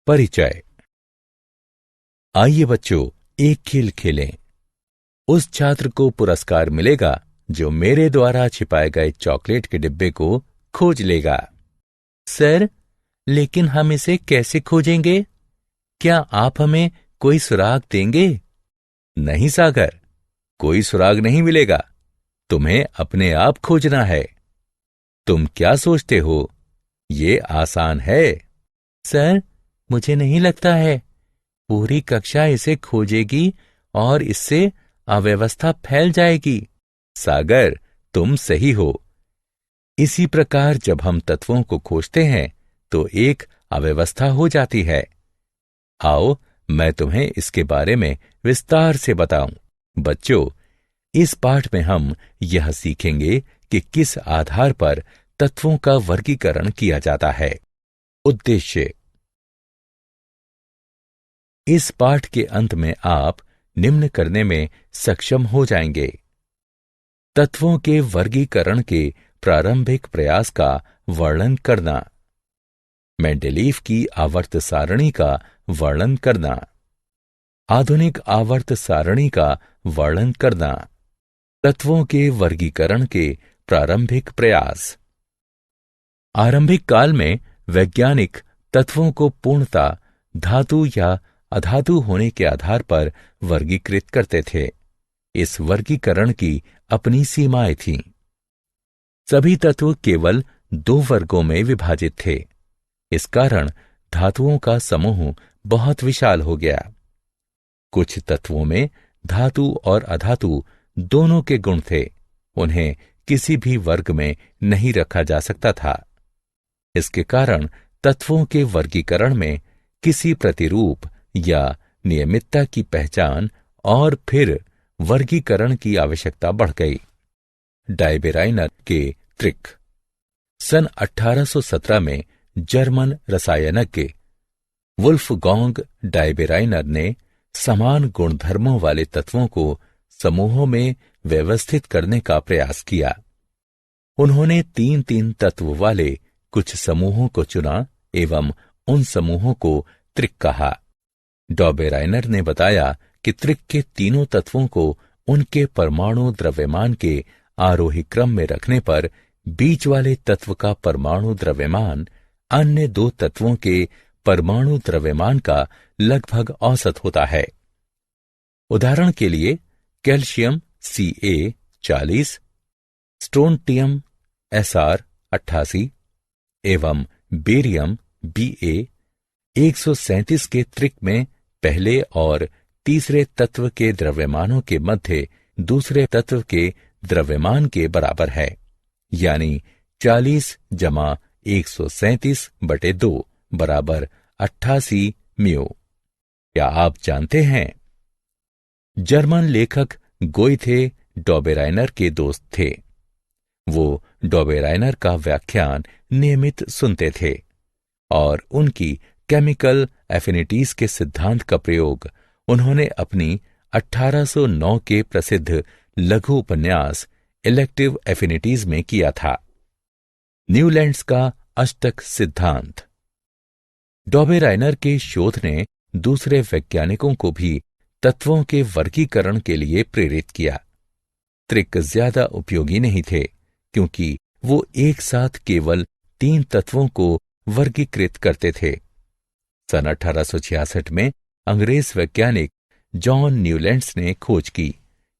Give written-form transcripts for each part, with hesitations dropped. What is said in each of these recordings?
परिचय। आइए बच्चों, एक खेल खेलें। उस छात्र को पुरस्कार मिलेगा जो मेरे द्वारा छिपाए गए चॉकलेट के डिब्बे को खोज लेगा। सर, लेकिन हम इसे कैसे खोजेंगे? क्या आप हमें कोई सुराग देंगे? नहीं सागर, कोई सुराग नहीं मिलेगा। तुम्हें अपने आप खोजना है। तुम क्या सोचते हो? ये आसान है। सर, मुझे नहीं लगता है पूरी कक्षा इसे खोजेगी और इससे अव्यवस्था फैल जाएगी। सागर, तुम सही हो। इसी प्रकार जब हम तत्वों को खोजते हैं तो एक अव्यवस्था हो जाती है। आओ, मैं तुम्हें इसके बारे में विस्तार से बताऊं। बच्चों, इस पाठ में हम यह सीखेंगे कि किस आधार पर तत्वों का वर्गीकरण किया जाता है। उद्देश्य। इस पाठ के अंत में आप निम्न करने में सक्षम हो जाएंगे। तत्वों के वर्गीकरण के प्रारंभिक प्रयास का वर्णन करना, मेंडेलीव की आवर्त सारणी का वर्णन करना, आधुनिक आवर्त सारणी का वर्णन करना, तत्वों के वर्गीकरण के प्रारंभिक प्रयास। आरंभिक काल में वैज्ञानिक तत्वों को पूर्णतः धातु या अधातु होने के आधार पर वर्गीकृत करते थे। इस वर्गीकरण की अपनी सीमाएं थीं। सभी तत्व केवल दो वर्गों में विभाजित थे। इस कारण धातुओं का समूह बहुत विशाल हो गया। कुछ तत्वों में धातु और अधातु दोनों के गुण थे। उन्हें किसी भी वर्ग में नहीं रखा जा सकता था। इसके कारण तत्वों के वर्गीकरण में किसी प्रतिरूप या नियमितता की पहचान और फिर वर्गीकरण की आवश्यकता बढ़ गई। डायबेराइनर के त्रिक। सन 1817 में जर्मन रसायनज्ञ वुल्फगॉन्ग डायबेराइनर ने समान गुणधर्मों वाले तत्वों को समूहों में व्यवस्थित करने का प्रयास किया। उन्होंने 3-3 तत्व वाले कुछ समूहों को चुना एवं उन समूहों को त्रिक कहा। डायबेराइनर ने बताया कि त्रिक के तीनों तत्वों को उनके परमाणु द्रव्यमान के आरोही क्रम में रखने पर बीच वाले तत्व का परमाणु द्रव्यमान अन्य दो तत्वों के परमाणु द्रव्यमान का लगभग औसत होता है। उदाहरण के लिए कैल्शियम Ca 40, स्ट्रोंटियम Sr 88 एवं बेरियम Ba 137 के त्रिक में पहले और तीसरे तत्व के द्रव्यमानों के मध्य दूसरे तत्व के द्रव्यमान के बराबर है, यानी 40 जमा 137/2 बराबर 88 म्यू। क्या आप जानते हैं? जर्मन लेखक गोइथे डायबेराइनर के दोस्त थे। वो डायबेराइनर का व्याख्यान नियमित सुनते थे और उनकी केमिकल एफिनिटीज के सिद्धांत का प्रयोग उन्होंने अपनी 1809 के प्रसिद्ध लघु उपन्यास इलेक्टिव एफिनिटीज में किया था। न्यूलैंड्स का अष्टक सिद्धांत। डायबेराइनर के शोध ने दूसरे वैज्ञानिकों को भी तत्वों के वर्गीकरण के लिए प्रेरित किया। त्रिक ज्यादा उपयोगी नहीं थे क्योंकि वो एक साथ केवल 3 तत्वों को वर्गीकृत करते थे। सन 1866 में अंग्रेज वैज्ञानिक जॉन न्यूलैंड्स ने खोज की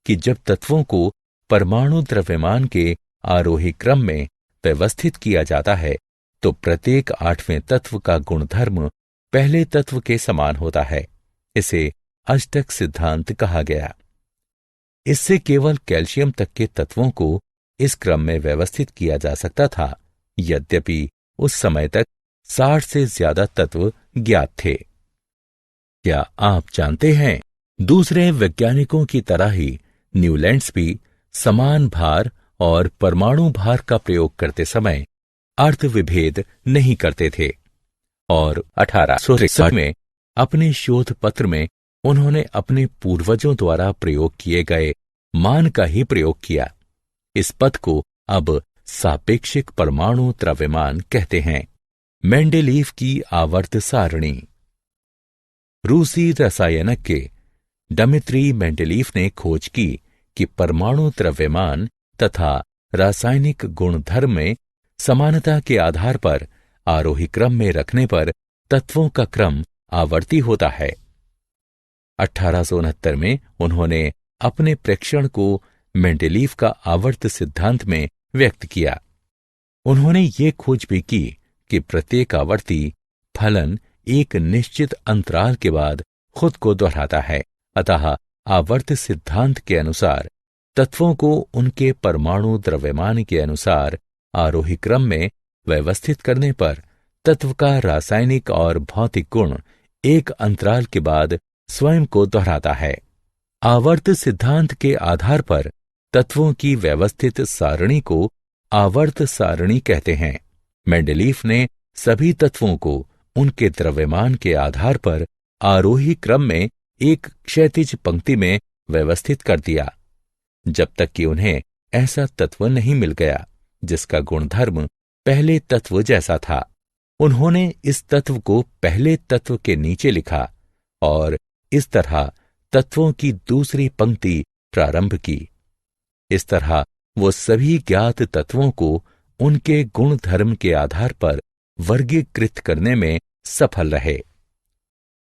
कि जब तत्वों को परमाणु द्रव्यमान के आरोही क्रम में व्यवस्थित किया जाता है तो प्रत्येक 8वें तत्व का गुणधर्म पहले तत्व के समान होता है। इसे अष्टक सिद्धांत कहा गया। इससे केवल कैल्शियम तक के तत्वों को इस क्रम में व्यवस्थित किया जा सकता था, यद्यपि उस समय तक 60 से ज्यादा तत्व ज्ञात थे। क्या आप जानते हैं, दूसरे वैज्ञानिकों की तरह ही न्यूलैंड्स भी समान भार और परमाणु भार का प्रयोग करते समय अर्थ विभेद नहीं करते थे और 1863 में अपने शोध पत्र में उन्होंने अपने पूर्वजों द्वारा प्रयोग किए गए मान का ही प्रयोग किया। इस पद को अब सापेक्षिक परमाणु द्रव्यमान कहते हैं। मेंडेलीव की आवर्त सारणी। रूसी रसायनज्ञ डिमित्री मेंडेलीफ ने खोज की कि परमाणु द्रव्यमान तथा रासायनिक गुणधर्म में समानता के आधार पर आरोही क्रम में रखने पर तत्वों का क्रम आवर्ती होता है। 1869 में उन्होंने अपने प्रेक्षण को मेंडेलीफ का आवर्त सिद्धांत में व्यक्त किया। उन्होंने ये खोज भी की कि प्रत्येक आवर्ती फलन एक निश्चित अंतराल के बाद खुद को दोहराता है। अतः आवर्त सिद्धांत के अनुसार तत्वों को उनके परमाणु द्रव्यमान के अनुसार आरोही क्रम में व्यवस्थित करने पर तत्व का रासायनिक और भौतिक गुण एक अंतराल के बाद स्वयं को दोहराता है। आवर्त सिद्धांत के आधार पर तत्वों की व्यवस्थित सारणी को आवर्त सारणी कहते हैं। मेंडेलीफ ने सभी तत्वों को उनके द्रव्यमान के आधार पर आरोही क्रम में एक क्षैतिज पंक्ति में व्यवस्थित कर दिया, जब तक कि उन्हें ऐसा तत्व नहीं मिल गया जिसका गुणधर्म पहले तत्व जैसा था। उन्होंने इस तत्व को पहले तत्व के नीचे लिखा और इस तरह तत्वों की दूसरी पंक्ति प्रारंभ की। इस तरह वो सभी ज्ञात तत्वों को उनके गुणधर्म के आधार पर वर्गीकृत करने में सफल रहे।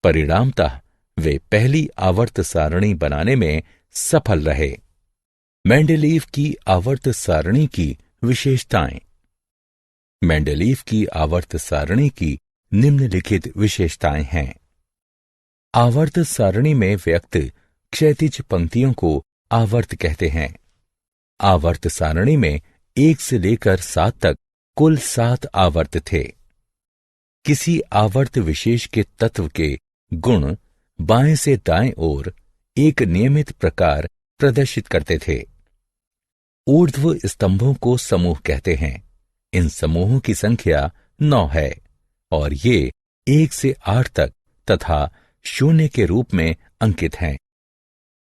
परिणामतः वे पहली आवर्त सारणी बनाने में सफल रहे। मेंडेलीफ की आवर्त सारणी की विशेषताएं। मेंडेलीफ की आवर्त सारणी की निम्नलिखित विशेषताएं हैं। आवर्त सारणी में व्यक्त क्षैतिज पंक्तियों को आवर्त कहते हैं। आवर्त सारणी में 1 से लेकर 7 तक कुल 7 आवर्त थे। किसी आवर्त विशेष के तत्व के गुण बाएं से दाएं ओर एक नियमित प्रकार प्रदर्शित करते थे। ऊर्ध्व स्तंभों को समूह कहते हैं। इन समूहों की संख्या 9 है और ये 1 से 8 तक तथा 0 के रूप में अंकित हैं।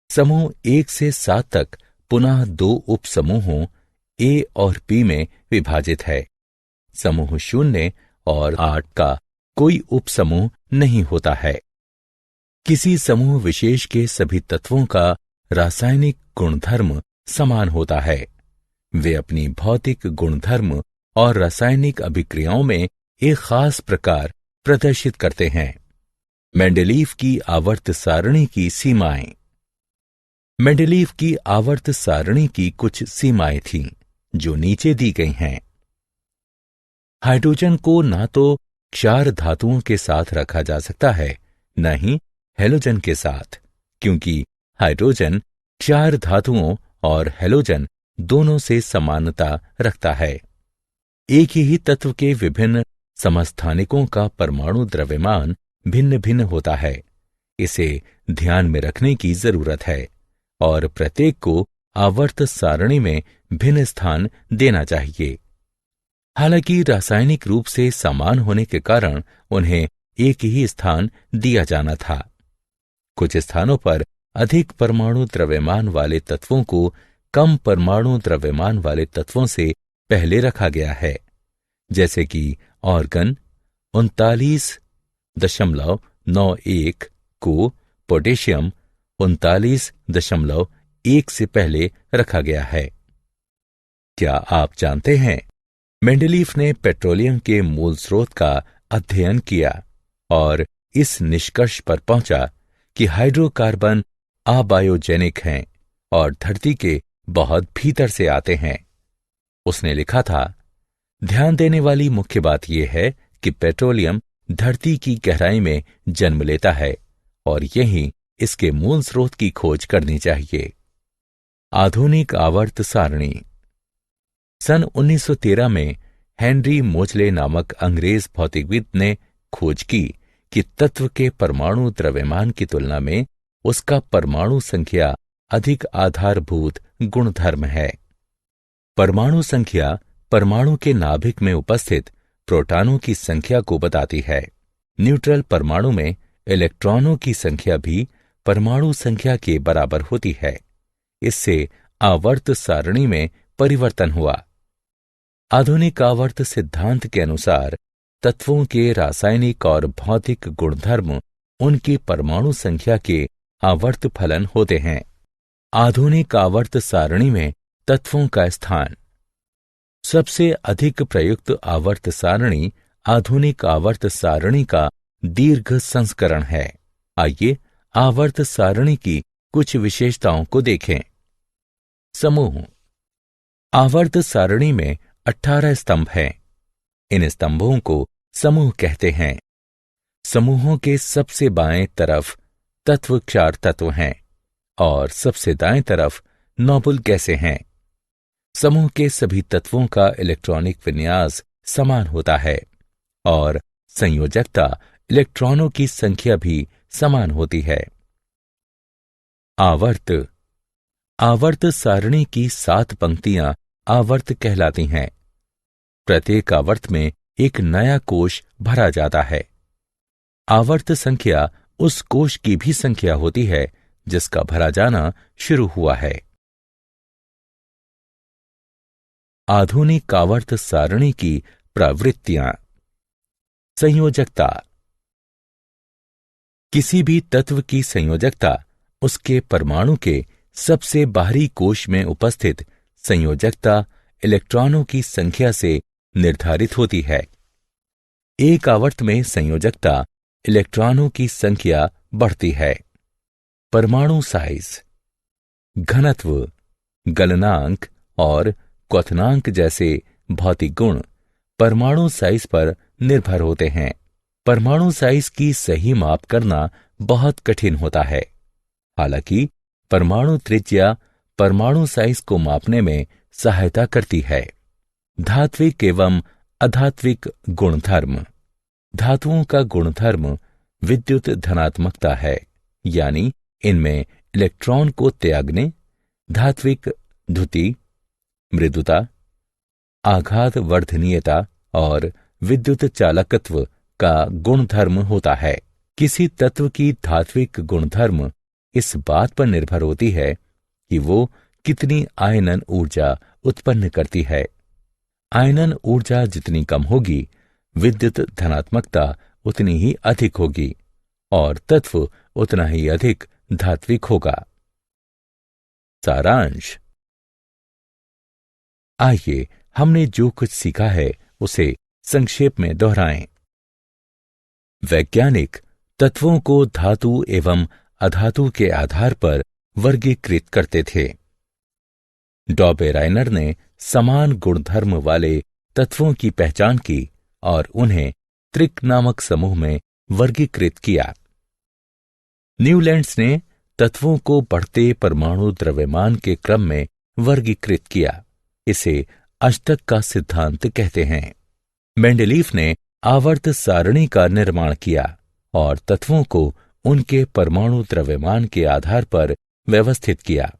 समूह 1 से 7 तक पुनः 2 उपसमूहों ए और बी में विभाजित है। समूह 0 और 8 का कोई उपसमूह नहीं होता है। किसी समूह विशेष के सभी तत्वों का रासायनिक गुणधर्म समान होता है। वे अपनी भौतिक गुणधर्म और रासायनिक अभिक्रियाओं में एक खास प्रकार प्रदर्शित करते हैं। मेंडेलीफ की आवर्त सारणी की सीमाएं। मेंडेलीफ की आवर्त सारणी की कुछ सीमाएं थीं, जो नीचे दी गई हैं। हाइड्रोजन को न तो क्षार धातुओं के साथ रखा जा सकता है, न ही हैलोजन के साथ, क्योंकि हाइड्रोजन क्षार धातुओं और हैलोजन दोनों से समानता रखता है। एक ही तत्व के विभिन्न समस्थानिकों का परमाणु द्रव्यमान भिन्न भिन्न होता है। इसे ध्यान में रखने की जरूरत है और प्रत्येक को आवर्त सारणी में भिन्न स्थान देना चाहिए। हालांकि रासायनिक रूप से समान होने के कारण उन्हें एक ही स्थान दिया जाना था। कुछ स्थानों पर अधिक परमाणु द्रव्यमान वाले तत्वों को कम परमाणु द्रव्यमान वाले तत्वों से पहले रखा गया है, जैसे कि ऑर्गन 39.91 को पोटेशियम 39.1 से पहले रखा गया है। क्या आप जानते हैं, मेंडेलीफ ने पेट्रोलियम के मूल स्रोत का अध्ययन किया और इस निष्कर्ष पर पहुंचा कि हाइड्रोकार्बन अबायोजेनिक हैं और धरती के बहुत भीतर से आते हैं। उसने लिखा था, ध्यान देने वाली मुख्य बात यह है कि पेट्रोलियम धरती की गहराई में जन्म लेता है और यही इसके मूल स्रोत की खोज करनी चाहिए। आधुनिक आवर्त सारणी। सन 1913 में हेनरी मोजले नामक अंग्रेज भौतिकविद ने खोज की कि तत्व के परमाणु द्रव्यमान की तुलना में उसका परमाणु संख्या अधिक आधारभूत गुणधर्म है। परमाणु संख्या परमाणु के नाभिक में उपस्थित प्रोटॉनों की संख्या को बताती है। न्यूट्रल परमाणु में इलेक्ट्रॉनों की संख्या भी परमाणु संख्या के बराबर होती है। इससे आवर्त सारणी में परिवर्तन हुआ। आधुनिक आवर्त सिद्धांत के अनुसार तत्वों के रासायनिक और भौतिक गुणधर्म उनकी परमाणु संख्या के आवर्त फलन होते हैं। आधुनिक आवर्त सारणी में तत्वों का स्थान। सबसे अधिक प्रयुक्त आवर्त सारणी आधुनिक आवर्त सारणी का दीर्घ संस्करण है। आइए आवर्त सारणी की कुछ विशेषताओं को देखें। समूह। आवर्त सारणी में 18 स्तंभ हैं। इन स्तंभों को समूह कहते हैं। समूहों के सबसे बाएं तरफ तत्व क्षार तत्व हैं और सबसे दाएं तरफ नोबल गैसें हैं। समूह के सभी तत्वों का इलेक्ट्रॉनिक विन्यास समान होता है और संयोजकता इलेक्ट्रॉनों की संख्या भी समान होती है। आवर्त। आवर्त सारणी की 7 पंक्तियां आवर्त कहलाती हैं। प्रत्येक आवर्त में एक नया कोश भरा जाता है। आवर्त संख्या उस कोश की भी संख्या होती है जिसका भरा जाना शुरू हुआ है। आधुनिक आवर्त सारणी की प्रवृत्तियां। संयोजकता। किसी भी तत्व की संयोजकता उसके परमाणु के सबसे बाहरी कोश में उपस्थित संयोजकता इलेक्ट्रॉनों की संख्या से निर्धारित होती है। एक आवर्त में संयोजकता इलेक्ट्रॉनों की संख्या बढ़ती है। परमाणु साइज, घनत्व, गलनांक और क्वथनांक जैसे भौतिक गुण परमाणु साइज पर निर्भर होते हैं। परमाणु साइज की सही माप करना बहुत कठिन होता है। हालांकि परमाणु त्रिज्या परमाणु साइज को मापने में सहायता करती है। धात्विक एवं अधात्विक गुणधर्म। धातुओं का गुणधर्म विद्युत धनात्मकता है, यानी इनमें इलेक्ट्रॉन को त्यागने, धात्विक द्युति, मृदुता, आघात वर्धनीयता और विद्युत चालकत्व का गुणधर्म होता है। किसी तत्व की धात्विक गुणधर्म इस बात पर निर्भर होती है कि वो कितनी आयनन ऊर्जा उत्पन्न करती है। आयनन ऊर्जा जितनी कम होगी, विद्युत धनात्मकता उतनी ही अधिक होगी और तत्व उतना ही अधिक धात्विक होगा। सारांश। आइए हमने जो कुछ सीखा है उसे संक्षेप में दोहराएं। वैज्ञानिक तत्वों को धातु एवं अधातु के आधार पर वर्गीकृत करते थे। डॉबेराइनर ने समान गुणधर्म वाले तत्वों की पहचान की और उन्हें त्रिक नामक समूह में वर्गीकृत किया। न्यूलैंड्स ने तत्वों को बढ़ते परमाणु द्रव्यमान के क्रम में वर्गीकृत किया। इसे अष्टक का सिद्धांत कहते हैं। मेंडेलीफ ने आवर्त सारणी का निर्माण किया और तत्वों को उनके परमाणु द्रव्यमान के आधार पर व्यवस्थित किया।